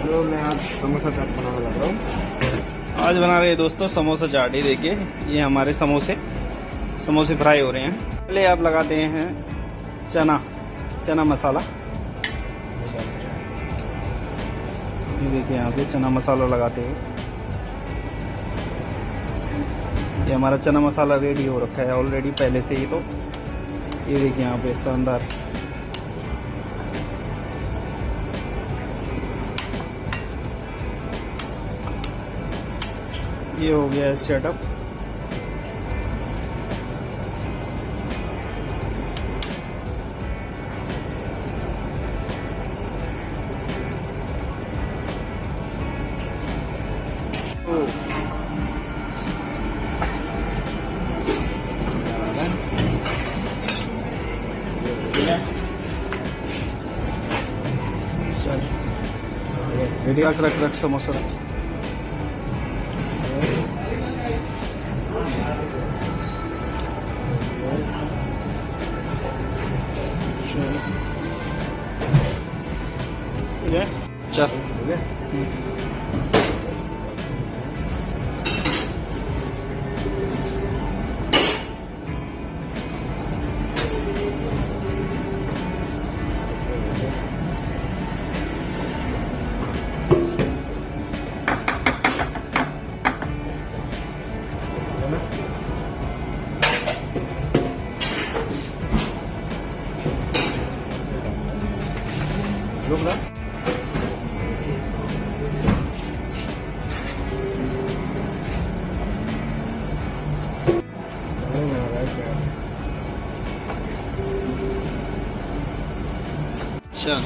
Hello, मैं आज समोसा चाट बनाने लग रहा हूँ। आज बना रहे हैं दोस्तों समोसा चाट। ही देखिए, ये हमारे समोसे फ्राई हो रहे हैं। पहले आप लगाते हैं चना मसाला। ये देखिए यहाँ पे चना मसाला लगाते हैं। ये हमारा चना मसाला रेडी हो रखा है ऑलरेडी पहले से ही। तो ये देखिए यहाँ पे शानदार ये हो गया है सेटअप। रेडी रख समोसा। चल रुक ना। चल